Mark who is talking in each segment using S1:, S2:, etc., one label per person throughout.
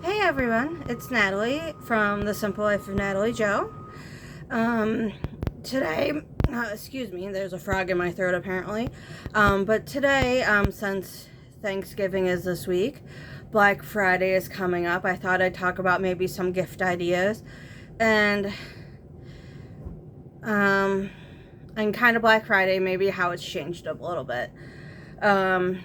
S1: Hey everyone, it's Natalie from The Simple Life of Natalie Joe. Um, Today, excuse me, there's a frog in my throat apparently. But today, since Thanksgiving is this week, Black Friday is coming up. I thought I'd talk about maybe some gift ideas and, um, and kind of Black Friday, maybe how it's changed up a little bit. Um,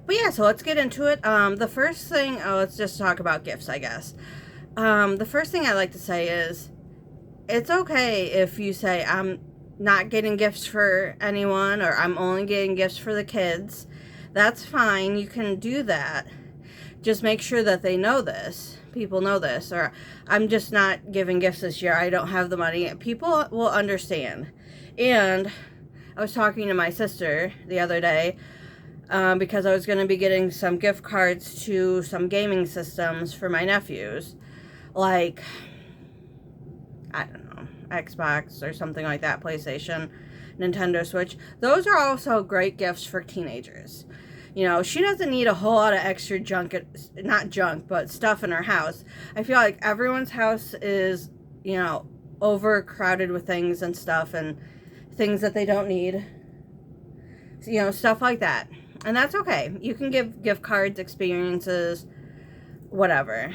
S1: but yeah, so let's get into it. The first thing, let's just talk about gifts, I guess. The first thing I like to say is it's okay if you say, I'm not getting gifts for anyone, or I'm only getting gifts for the kids. That's fine. You can do that. Just make sure that they know this. People know this. Or I'm just not giving gifts this year. I don't have the money. People will understand. And I was talking to my sister the other day because I was going to be getting some gift cards to some gaming systems for my nephews. Like, I don't know, Xbox or something like that, PlayStation, Nintendo Switch. Those are also great gifts for teenagers. You know, she doesn't need a whole lot of extra junk, not junk, but stuff in her house. I feel like everyone's house is, you know, overcrowded with things and stuff and things that they don't need. You know, stuff like that. And that's okay. You can give gift cards, experiences, whatever.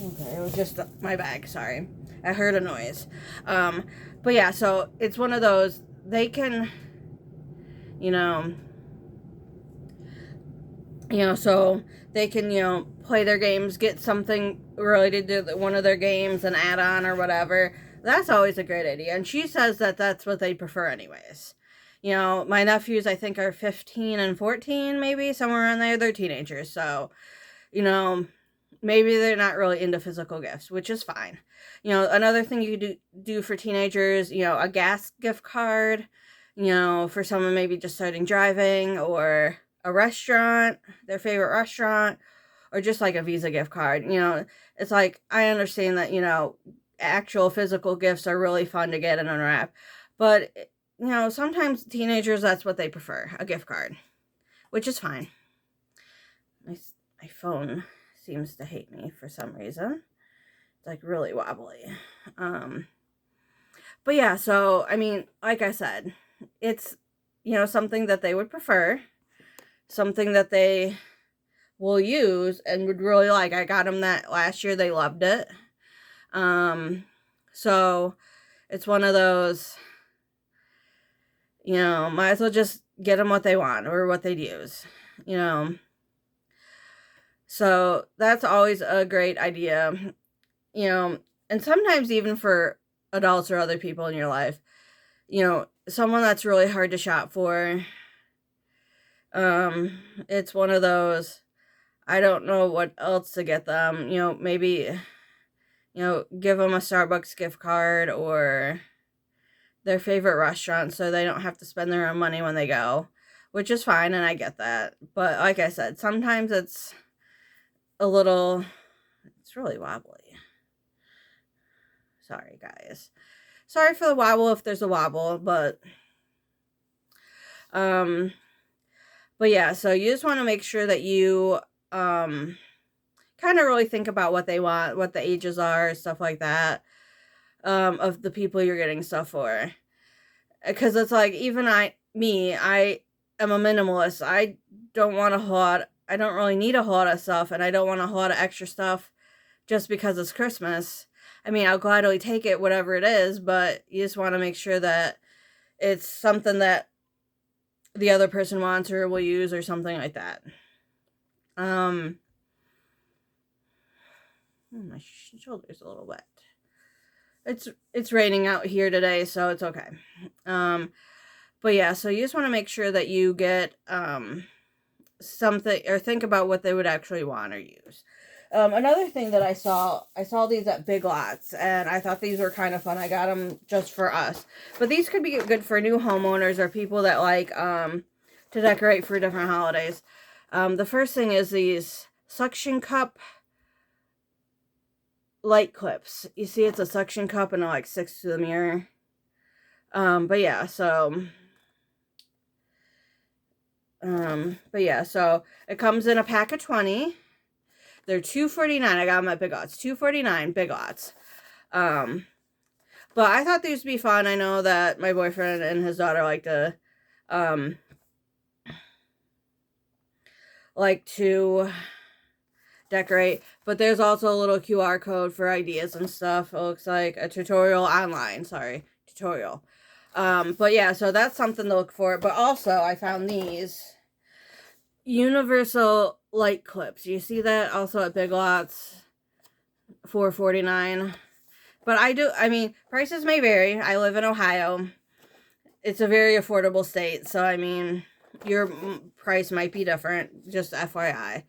S1: Okay, it was just my bag, sorry. I heard a noise. Um, but yeah, so it's one of those, they can, you know, so they can, play their games, get something related to one of their games, an add-on or whatever. That's always a great idea. And she says that that's what they prefer anyways. You know, my nephews, I think, are 15 and 14, maybe, somewhere around there. They're teenagers, so, you know, maybe they're not really into physical gifts, which is fine. You know, another thing you could do for teenagers, a gas gift card, for someone maybe just starting driving, or a restaurant, their favorite restaurant, or just like a Visa gift card. It's like, I understand that, actual physical gifts are really fun to get and unwrap, but, sometimes teenagers, that's what they prefer, a gift card, which is fine. My, my phone seems to hate me for some reason. It's like really wobbly. Um, but yeah, so I mean, like I said, it's something that they would prefer, something that they will use and would really like. I got them that last year; they loved it. Um, so it's one of those, might as well just get them what they want or what they'd use, you know. So that's always a great idea, and sometimes even for adults or other people in your life, someone that's really hard to shop for. It's one of those, I don't know what else to get them, maybe, give them a Starbucks gift card or their favorite restaurant so they don't have to spend their own money when they go, which is fine, and I get that. But like I said, sometimes it's a little, it's really wobbly. Sorry, guys. Sorry for the wobble if there's a wobble, um, but yeah, so you just want to make sure that you kind of really think about what they want, what the ages are, stuff like that, of the people you're getting stuff for. Because it's like, even I am a minimalist. I don't want a whole lot, I don't really need a whole lot of stuff, and I don't want a whole lot of extra stuff just because it's Christmas. I mean, I'll gladly take it, whatever it is, but you just want to make sure that it's something that the other person wants or will use or something like that. Um, my shoulder's a little wet. It's raining out here today, so it's okay. But yeah, so you just want to make sure that you get something, or think about what they would actually want or use. Another thing that I saw these at Big Lots, and I thought these were kind of fun. I got them just for us, but these could be good for new homeowners or people that like to decorate for different holidays. The first thing is these suction cup light clips. You see, it's a suction cup and it like sticks to the mirror. But yeah, so But yeah, so it comes in a pack of 20. They're $2.49. I got them at Big Lots. $2.49, Big Lots. But I thought these would be fun. I know that my boyfriend and his daughter like to decorate. But there's also a little QR code for ideas and stuff. It looks like a tutorial online. Sorry, tutorial. But yeah, so that's something to look for. But also, I found these universal light clips. You see that also at Big Lots, $4.49. But I mean, prices may vary. I live in Ohio. It's a very affordable state, so I mean, your price might be different, just FYI.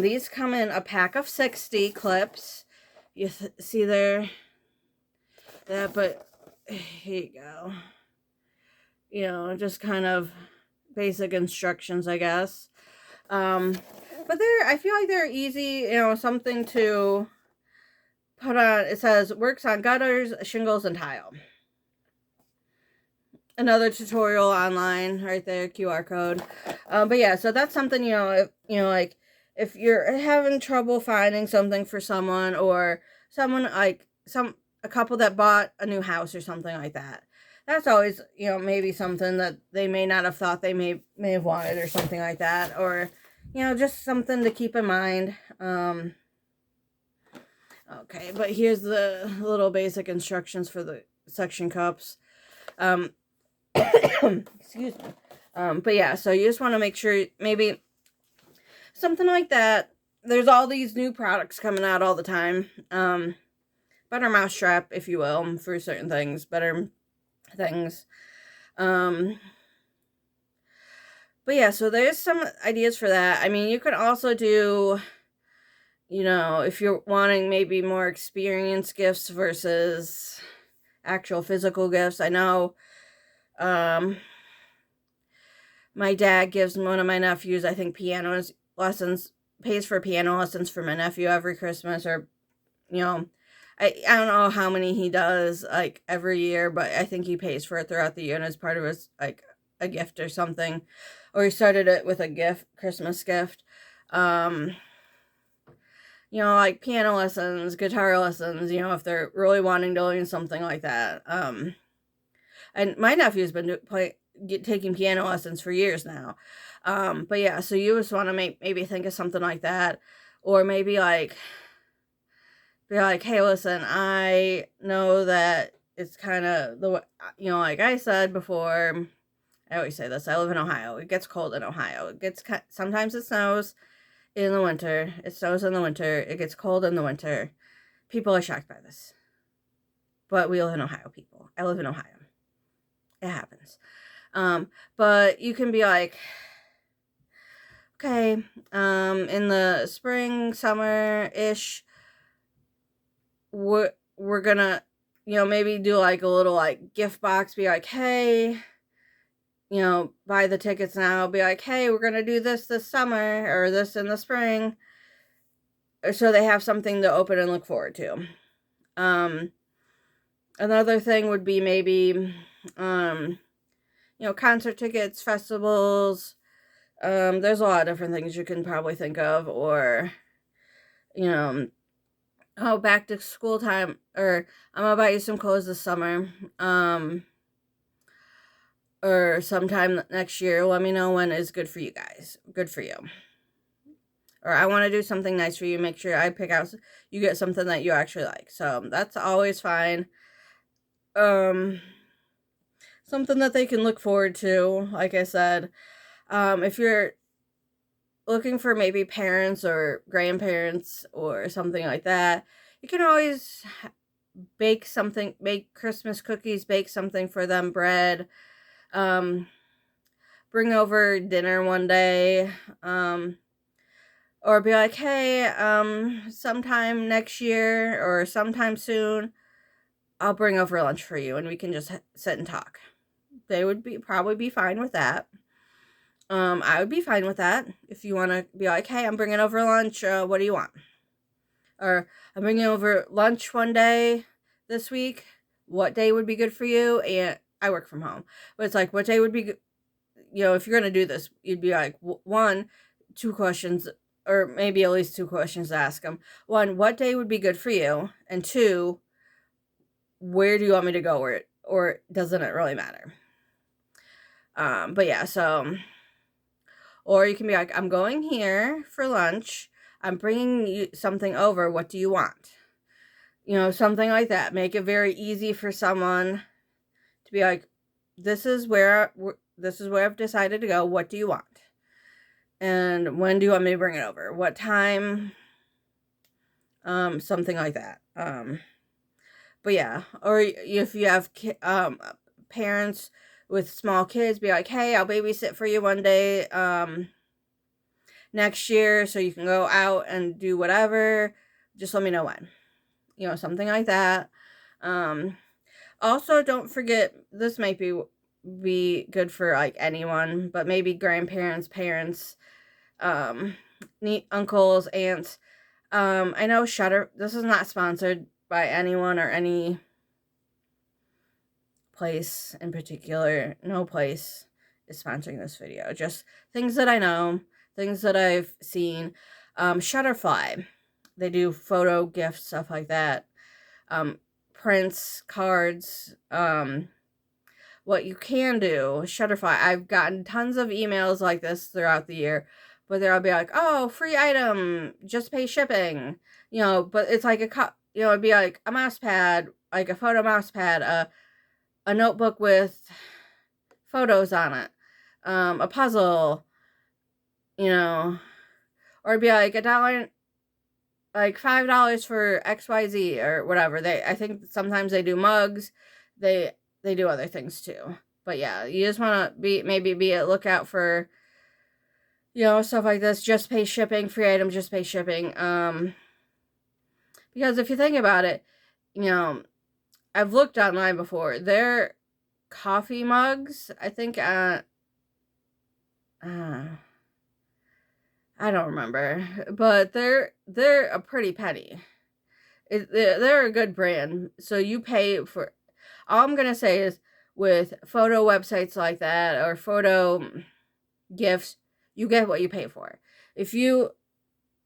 S1: These come in a pack of 60 clips. You see there that, but here you go. You know, just kind of basic instructions, I guess. But I feel like they're easy, you know, something to put on. It says works on gutters, shingles, and tile. Another tutorial online right there, QR code. But yeah, so that's something, like if you're having trouble finding something for someone, or someone like a couple that bought a new house or something like that. That's always, maybe something that they may not have thought they may have wanted, or something like that, or just something to keep in mind. Okay, but here's the little basic instructions for the suction cups. Excuse me. But yeah, so you just want to make sure, maybe something like that. There's all these new products coming out all the time. Better mousetrap, if you will, for certain things. Better things. But yeah, so there's some ideas for that. I mean, you could also do, if you're wanting maybe more experience gifts versus actual physical gifts. I know my dad gives one of my nephews, I think, pays for piano lessons for my nephew every Christmas, or, I don't know how many he does, like, every year, but I think he pays for it throughout the year, and as part of his, like, a gift or something, or he started it with a Christmas gift. Like piano lessons, guitar lessons, if they're really wanting to learn something like that. And my nephew's been taking piano lessons for years now. But yeah, so you just want to maybe think of something like that, or maybe be like, hey, listen, I know that it's kind of like I said before. I always say this. I live in Ohio. It gets cold in Ohio. Sometimes it snows in the winter. It snows in the winter. It gets cold in the winter. People are shocked by this, but we live in Ohio, people. I live in Ohio. It happens. But you can be like, okay, in the spring, summer-ish, we're gonna, maybe do like a little like gift box, be like, hey, buy the tickets now, be like, hey, we're gonna do this summer, or this in the spring, so they have something to open and look forward to. Another thing would be maybe, concert tickets, festivals. There's a lot of different things you can probably think of, or, back to school time, or I'm gonna buy you some clothes this summer, or sometime next year. Let me know when is good for you guys. Good for you. Or I want to do something nice for you. Make sure I pick out, you get something that you actually like. So that's always fine. Something that they can look forward to, like I said. If you're looking for maybe parents or grandparents or something like that, you can always bake Christmas cookies, bake something for them, bread, bring over dinner one day, or be like, hey, sometime next year or sometime soon, I'll bring over lunch for you and we can just sit and talk. They would probably be fine with that. I would be fine with that. If you want to be like, hey, I'm bringing over lunch, what do you want? Or I'm bringing over lunch one day this week. What day would be good for you? And I work from home, but it's like, what day would be if you're going to do this, you'd be like, one, 2 questions, or maybe at least 2 questions to ask them. One, what day would be good for you? And two, where do you want me to go? Or doesn't it really matter? But yeah, so, or you can be like, I'm going here for lunch. I'm bringing you something over. What do you want? Something like that. Make it very easy for someone to be like, this is where I've decided to go. What do you want? And when do you want me to bring it over? What time? Something like that. But yeah, or if you have parents with small kids, be like, hey, I'll babysit for you one day next year so you can go out and do whatever. Just let me know when. Something like that. Also, don't forget, this might be good for like anyone, but maybe grandparents, parents, uncles, aunts. I know this is not sponsored by anyone or any place in particular. No place is sponsoring this video. Just things that I know, things that I've seen. Shutterfly, they do photo gifts, stuff like that. Prints, cards. What you can do, Shutterfly. I've gotten tons of emails like this throughout the year, but they'll be like, oh, free item, just pay shipping. But it's like it'd be like a mouse pad, like a photo mouse pad, a notebook with photos on it, a puzzle, or it'd be like $1, like $5 for XYZ or whatever. I think sometimes they do mugs, they do other things too. But yeah, you just want to be a lookout for, stuff like this. Just pay shipping, free item, just pay shipping. Because if you think about it, I've looked online before. Their coffee mugs, I think, I don't remember, but they're a pretty penny. They're a good brand, so you pay for. All I'm gonna say is, with photo websites like that or photo gifts, you get what you pay for. If you,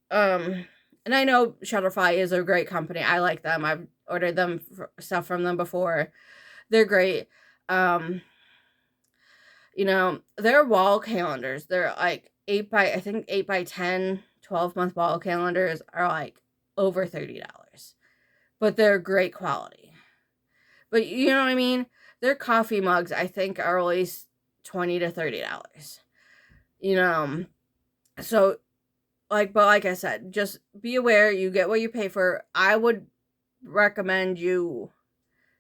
S1: and I know Shutterfly is a great company. I like them. I've ordered stuff from them before. They're great. Their wall calendars, they're like 8 by 10, 12-month wall calendars are like over $30. But they're great quality. But you know what I mean? Their coffee mugs, I think, are at least $20 to $30. So, but like I said, just be aware, you get what you pay for. I would recommend you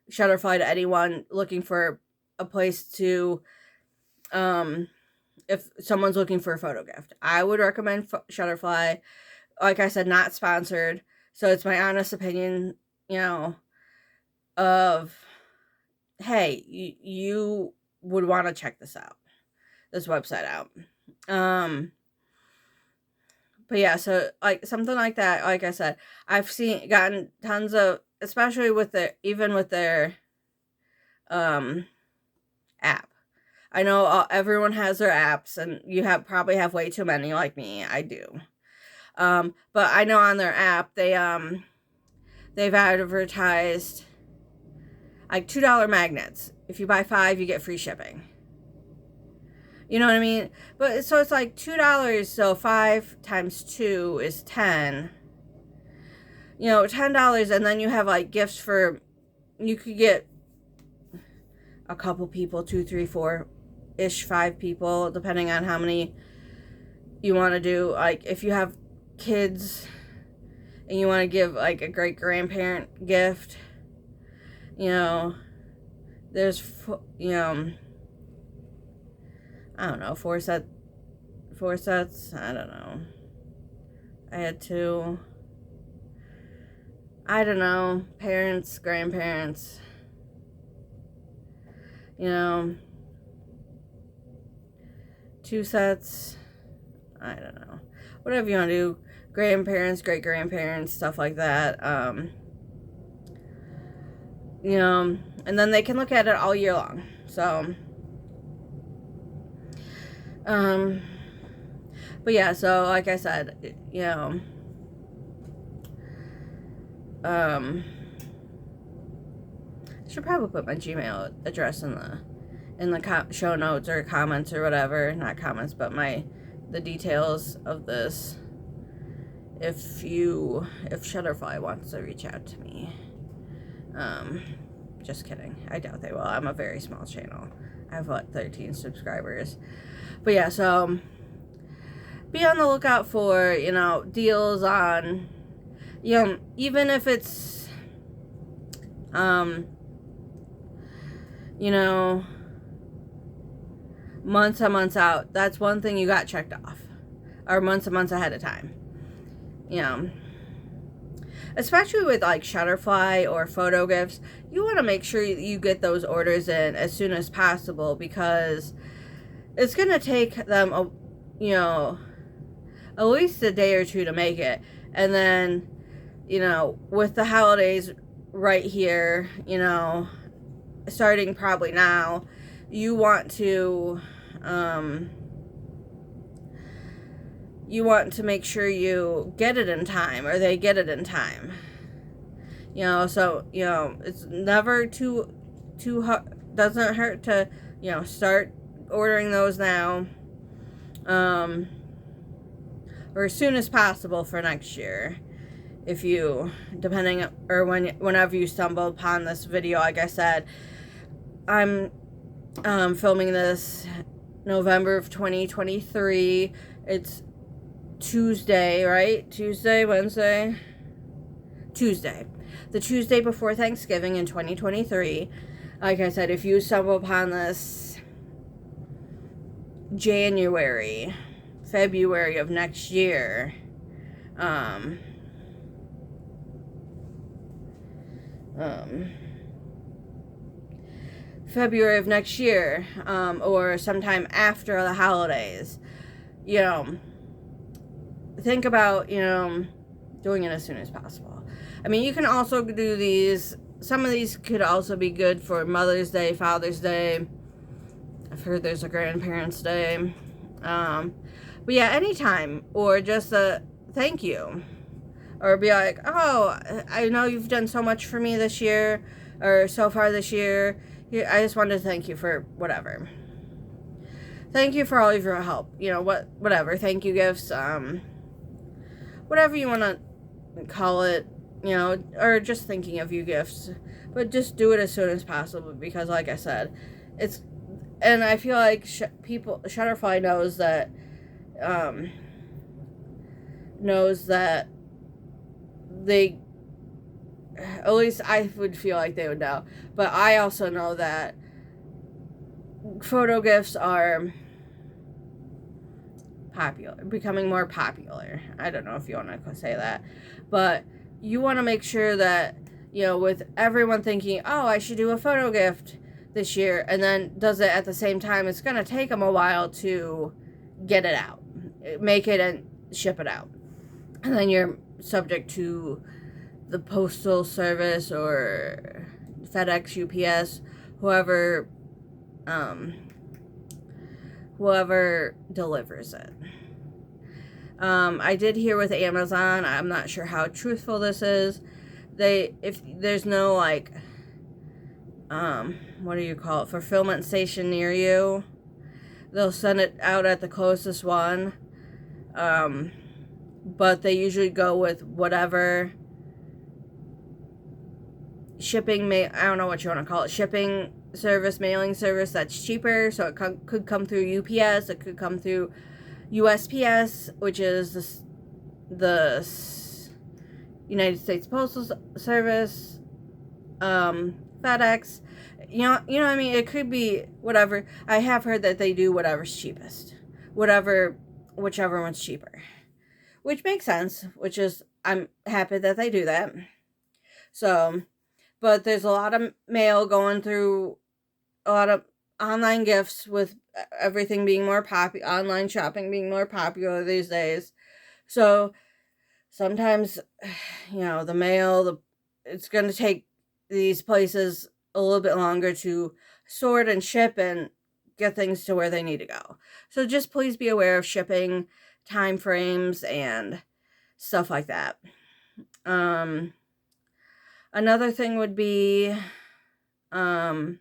S1: Shutterfly to anyone looking for a place to, if someone's looking for a photo gift. I would recommend Shutterfly. Like I said, not sponsored. So it's my honest opinion, of, hey, you would want to check this website out. But yeah, so like something like that, like I said, I've gotten tons of, especially with their app. I know everyone has their apps, and you probably have way too many, like me. I do. But I know on their app they've advertised like $2 magnets. If you buy 5, you get free shipping. You know what I mean? But so it's like $2, so 5 times 2 is 10. $10, and then you have like gifts for, you could get a couple people, 2, 3, 4-ish, 5 people, depending on how many you want to do. Like if you have kids and you want to give like a great grandparent gift, there's, I don't know, 4 sets, I don't know. I had 2. I don't know, parents, grandparents, 2 sets, I don't know. Whatever you want to do, grandparents, great-grandparents, stuff like that. And then they can look at it all year long. So, Um, but yeah, so like I said, you know, I should probably put my Gmail address in the show notes or comments or whatever. Not comments, but the details of this. If Shutterfly wants to reach out to me. Just kidding. I doubt they will. I'm a very small channel. I have 13 subscribers. But yeah, so be on the lookout for, deals on, even if it's, months and months out. That's one thing you got checked off. Or months and months ahead of time. Especially with like Shutterfly or PhotoGifts, you want to make sure you get those orders in as soon as possible, because it's going to take them, at least a day or two to make it. And then, with the holidays right here, starting probably now, you want to make sure you get it in time, or they get it in time. So, it's never too hard, doesn't hurt to, start ordering those now. Or as soon as possible for next year. If you, whenever you stumble upon this video, like I said, I'm filming this November of 2023. It's Tuesday, right? Wednesday? Tuesday. The Tuesday before Thanksgiving in 2023. Like I said, if you stumble upon this February of next year, February of next year, or sometime after the holidays, think about, doing it as soon as possible. I mean, you can also do these. Some of these could also be good for Mother's Day, Father's Day. I've heard there's a Grandparents' Day. But yeah, anytime. Or just a thank you. Or be like, oh, I know you've done so much for me this year, or so far this year. I just wanted to thank you for whatever. Thank you for all of your help. Whatever. Thank you gifts. Whatever you want to call it. Or just thinking of you gifts. But just do it as soon as possible, because like I said, and I feel like Shutterfly knows that they, at least I would feel like they would know, but I also know that photo gifts are becoming more popular. I don't know if you want to say that, but you want to make sure that, with everyone thinking, oh, I should do a photo gift this year, and then does it at the same time, it's going to take them a while to get it out, make it and ship it out. And then you're subject to the postal service or FedEx, UPS, whoever delivers it. I did hear with Amazon, I'm not sure how truthful this is, if there's no what do you call it, fulfillment station near you, they'll send it out at the closest one, but they usually go with whatever shipping, I don't know what you want to call it, shipping service, mailing service that's cheaper. So it could come through UPS, it could come through USPS, which is the United States Postal Service, FedEx, what I mean? It could be whatever. I have heard that they do whatever's cheapest, whichever one's cheaper, which makes sense, I'm happy that they do that. So, but there's a lot of mail going through, a lot of online gifts, with everything being more popular, online shopping being more popular these days. So sometimes, the mail, it's going to take these places a little bit longer to sort and ship and get things to where they need to go. So just please be aware of shipping time frames and stuff like that. Another thing would be, trying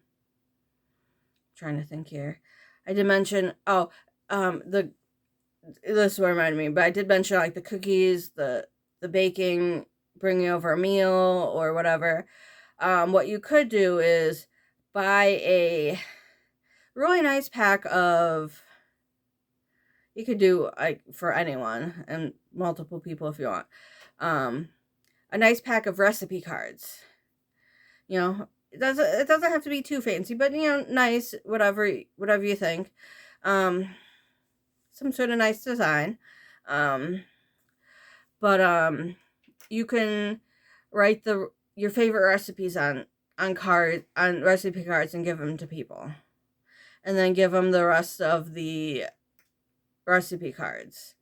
S1: to think here. I did mention, this reminded me, but I did mention like the cookies, the baking, bringing over a meal or whatever. What you could do is buy a really nice pack of, you could do like for anyone and multiple people if you want, a nice pack of recipe cards. You know, it doesn't have to be too fancy, but nice, whatever you think. Some sort of nice design. But you can write your favorite recipes on recipe cards and give them to people, and then give them the rest of the recipe cards.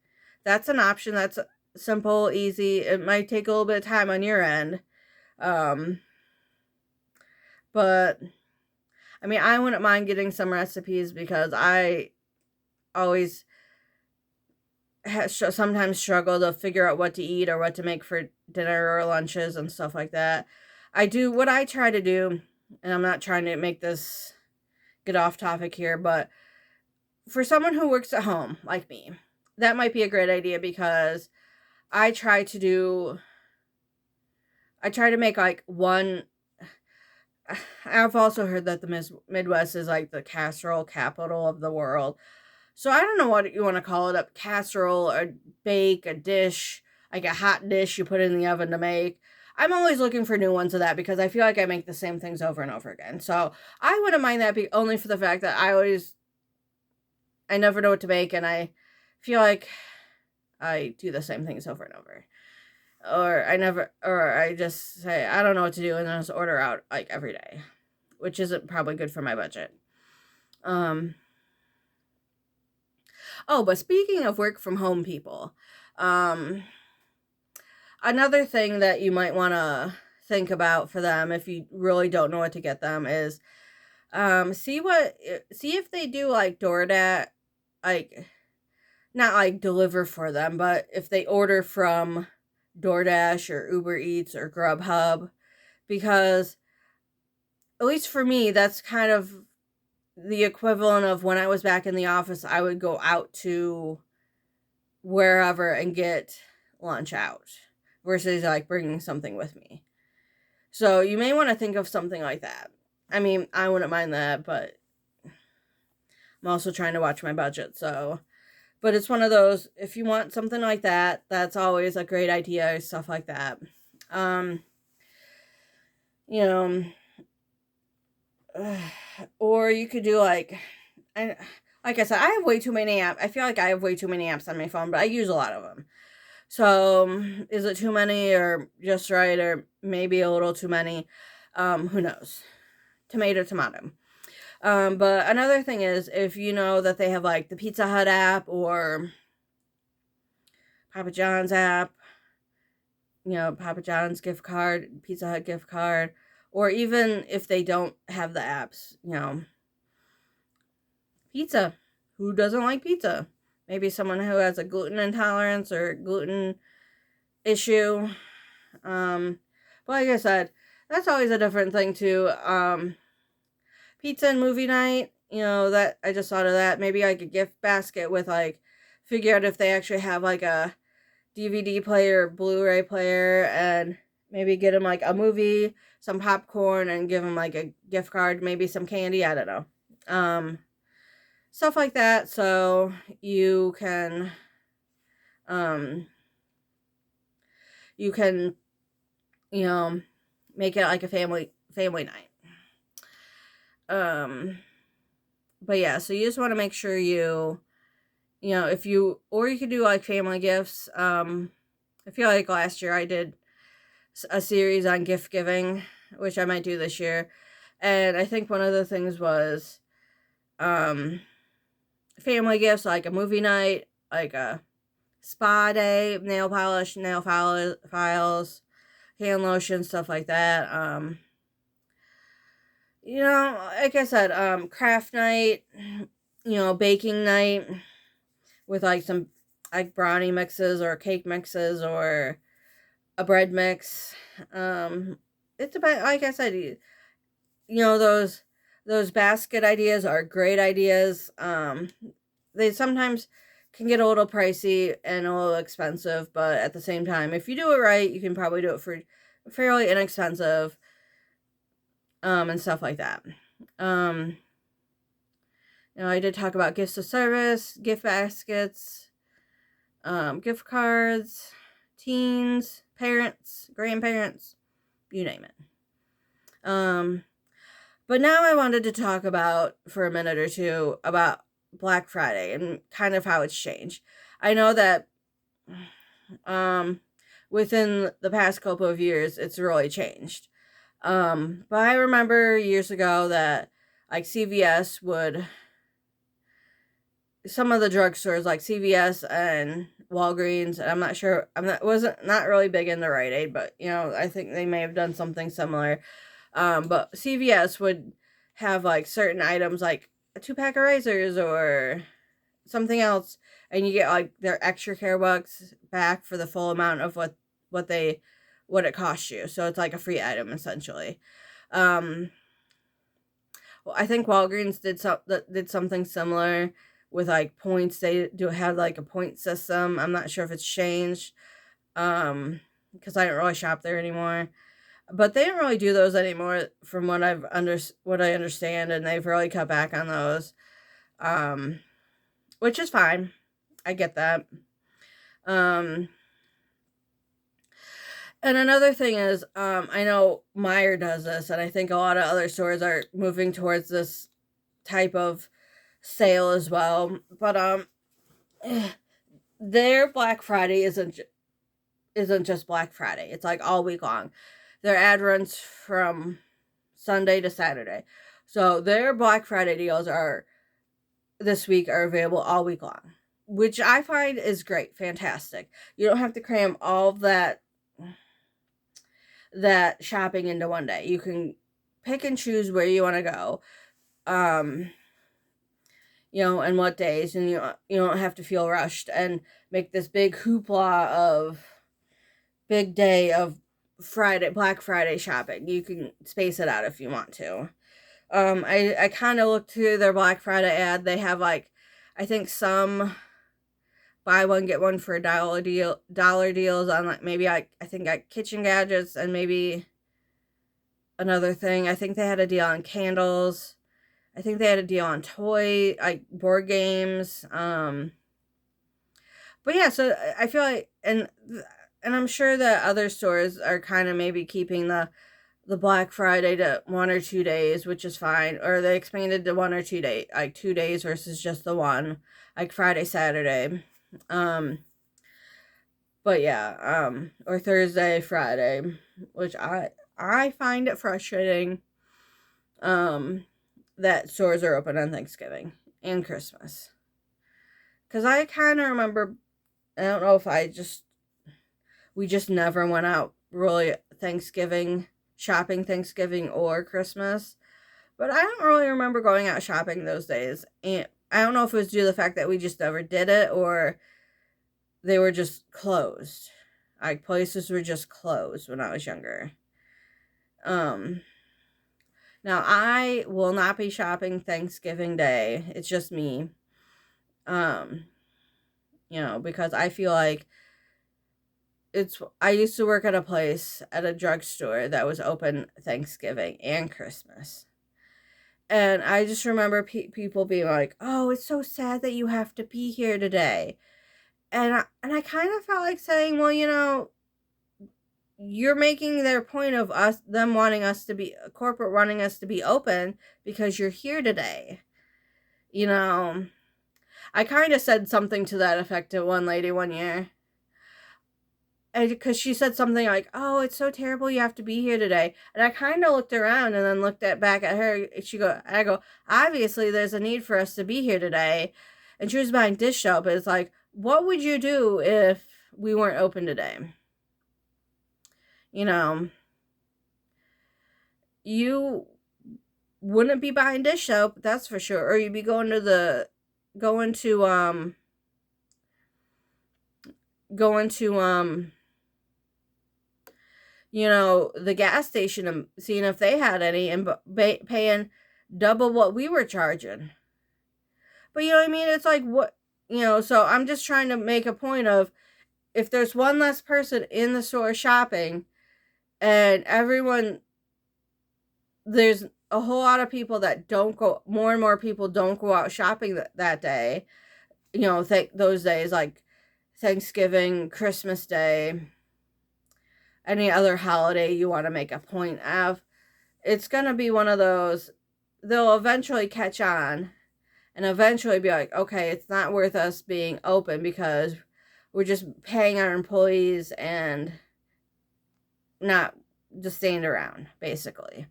S1: That's an option. That's simple, easy. It might take a little bit of time on your end, but I mean, I wouldn't mind getting some recipes because I always sometimes struggle to figure out what to eat or what to make for dinner or lunches and stuff like that. What I try to do, and I'm not trying to make this get off topic here, but for someone who works at home like me, that might be a great idea because I try to make like one. I've also heard that the Midwest is like the casserole capital of the world. So I don't know what you want to call it, a casserole, a bake, a dish, like a hot dish you put in the oven to make. I'm always looking for new ones of that because I feel like I make the same things over and over again. So I wouldn't mind that only for the fact that I never know what to make, and I feel like I do the same things over and over. Or I just say, I don't know what to do, and then just order out like every day, which isn't probably good for my budget. But speaking of work from home people, another thing that you might want to think about for them if you really don't know what to get them is see if they do like DoorDash, like not like deliver for them, but if they order from DoorDash or Uber Eats or Grubhub, because at least for me, that's kind of the equivalent of when I was back in the office, I would go out to wherever and get lunch out versus like bringing something with me. So you may want to think of something like that. I mean, I wouldn't mind that, but I'm also trying to watch my budget. So, but it's one of those, if you want something like that, that's always a great idea, stuff like that. Or you could do like I said, I have way too many apps. I feel like I have way too many apps on my phone, but I use a lot of them. So, is it too many or just right or maybe a little too many? Who knows? Tomato. But another thing is, if you know that they have like the Pizza Hut app or Papa John's app, Papa John's gift card, Pizza Hut gift card, or even if they don't have the apps, pizza. Who doesn't like pizza? Maybe someone who has a gluten intolerance or gluten issue. But like I said, that's always a different thing too. Pizza and movie night, that I just thought of that. Maybe like a gift basket with like, figure out if they actually have like a DVD player, Blu-ray player, and maybe get them like a movie, some popcorn, and give them like a gift card, maybe some candy. I don't know. Stuff like that, so you can make it like a family night. But yeah, so you just want to make sure you could do like family gifts. I feel like last year I did a series on gift giving, which I might do this year, and I think one of the things was family gifts, like a movie night, like a spa day, nail polish, nail files, hand lotion, stuff like that. You know, like I said, craft night, baking night with like some like brownie mixes or cake mixes or a bread mix. It's about, like I said, those basket ideas are great ideas. They sometimes can get a little pricey and a little expensive, but at the same time, if you do it right, you can probably do it for fairly inexpensive, and stuff like that. Um, I did talk about gifts of service, gift baskets, gift cards, teens, parents, grandparents, you name it. But now I wanted to talk about, for a minute or two, about Black Friday and kind of how it's changed. I know that within the past couple of years, it's really changed. But I remember years ago that like CVS would, some of the drugstores like CVS and Walgreens, and I'm not sure, wasn't not really big into Rite Aid, but I think they may have done something similar. But CVS would have like certain items like a 2-pack of razors or something else, and you get like their extra care bucks back for the full amount of what it costs you. So it's like a free item essentially. Well, I think Walgreens did something similar with like points. They do have like a point system. I'm not sure if it's changed, because I don't really shop there anymore. But they don't really do those anymore, from what I understand, and they've really cut back on those, um, which is fine. I get that. Um, and another thing is, I know Meijer does this, and I think a lot of other stores are moving towards this type of sale as well. But their Black Friday isn't just Black Friday. It's like all week long. Their ad runs from Sunday to Saturday. So their Black Friday deals this week are available all week long, which I find is great, fantastic. You don't have to cram all of that shopping into one day. You can pick and choose where you want to go. And what days, and you don't have to feel rushed and make this big hoopla of big day of Black Friday shopping. You can space it out if you want to. I kind of looked through their Black Friday ad. They have like, I think some buy one get one for dollar deals on like maybe I think like kitchen gadgets and maybe another thing. I think they had a deal on candles. I think they had a deal on like board games. But yeah, so I feel like, and I'm sure that other stores are kind of maybe keeping the Black Friday to 1 or 2 days, which is fine. Or they expanded to 1 or 2 days, like 2 days versus just the one, like Friday, Saturday. But yeah, or Thursday, Friday, which I find it frustrating. That stores are open on Thanksgiving and Christmas. Cause I kind of remember, I don't know if we just never went out really shopping Thanksgiving or Christmas. But I don't really remember going out shopping those days. And I don't know if it was due to the fact that we just never did it or they were just closed. Like places were just closed when I was younger. Now I will not be shopping Thanksgiving Day. It's just me. Because I feel like I used to work at a drugstore that was open Thanksgiving and Christmas. And I just remember people being like, "Oh, it's so sad that you have to be here today." And I kind of felt like saying, "Well, you're making their point of them wanting us to be corporate, wanting us to be open because you're here today." I kind of said something to that effect to one lady one year. Because she said something like, "Oh, it's so terrible you have to be here today." And I kind of looked around and then looked back at her. I go, "Obviously, there's a need for us to be here today." And she was buying dish soap. It's like, what would you do if we weren't open today? You wouldn't be buying dish soap, that's for sure. Or you'd be going to the gas station and seeing if they had any, and paying double what we were charging. But you know what I mean? It's like, what, so I'm just trying to make a point of, if there's one less person in the store shopping, and there's a whole lot of people that don't go, more and more people don't go out shopping that day, those days like Thanksgiving, Christmas Day, any other holiday you want to make a point of, it's going to be one of those, they'll eventually catch on and eventually be like, okay, it's not worth us being open because we're just paying our employees and not just staying around, basically.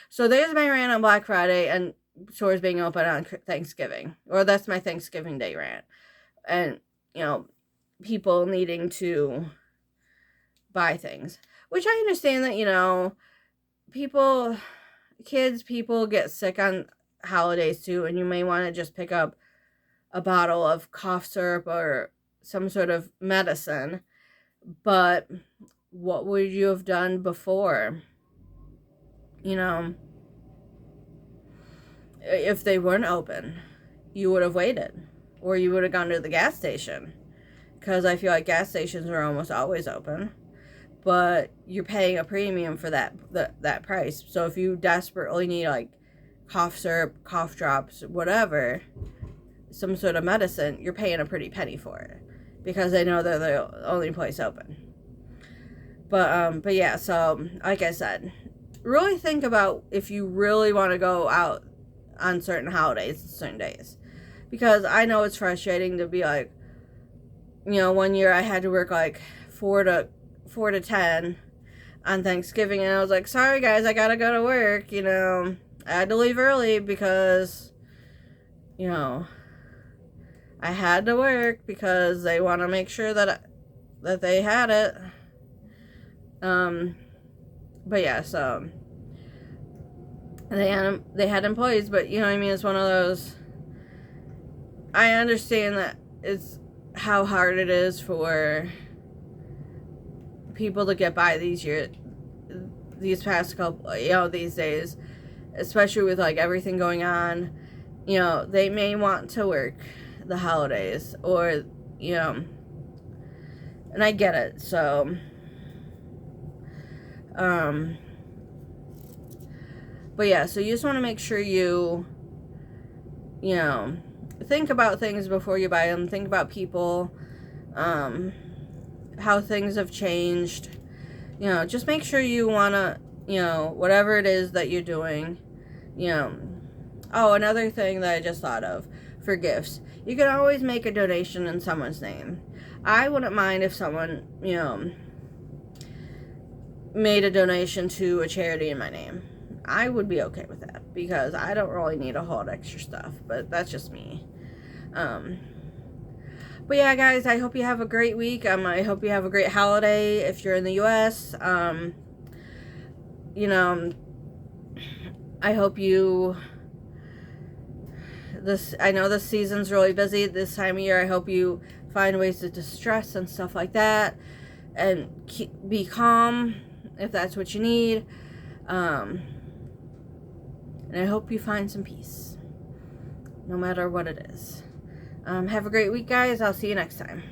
S1: So there's my rant on Black Friday and stores being open on Thanksgiving. Or that's my Thanksgiving Day rant. And, people needing to buy things. Which I understand that, people get sick on holidays too, and you may want to just pick up a bottle of cough syrup or some sort of medicine. But what would you have done before? If they weren't open, you would have waited, or you would have gone to the gas station, because I feel like gas stations are almost always open, but you're paying a premium for that price. So if you desperately need like cough syrup, cough drops, whatever, some sort of medicine, you're paying a pretty penny for it because they know they're the only place open. But yeah, so like I said, really think about if you really want to go out on certain holidays, certain days, because I know it's frustrating to be like, one year I had to work like 4 to 10 on Thanksgiving, and I was like, sorry guys, I gotta go to work. I had to leave early because I had to work because they want to make sure that they had it. But yeah, so they had employees, but it's one of those, I understand that it's how hard it is for people to get by these past couple, these days, especially with like everything going on. They may want to work the holidays, or and I get it. So but yeah, so you just want to make sure you think about things before you buy them. Think about people, how things have changed. Just make sure you want to, whatever it is that you're doing, Oh, another thing that I just thought of for gifts. You can always make a donation in someone's name. I wouldn't mind if someone, made a donation to a charity in my name. I would be okay with that because I don't really need a whole lot of extra stuff, but that's just me. But yeah, guys, I hope you have a great week. I hope you have a great holiday if you're in the U.S. I hope I know this season's really busy this time of year. I hope you find ways to distress and stuff like that, and be calm if that's what you need. And I hope you find some peace, no matter what it is. Have a great week, guys. I'll see you next time.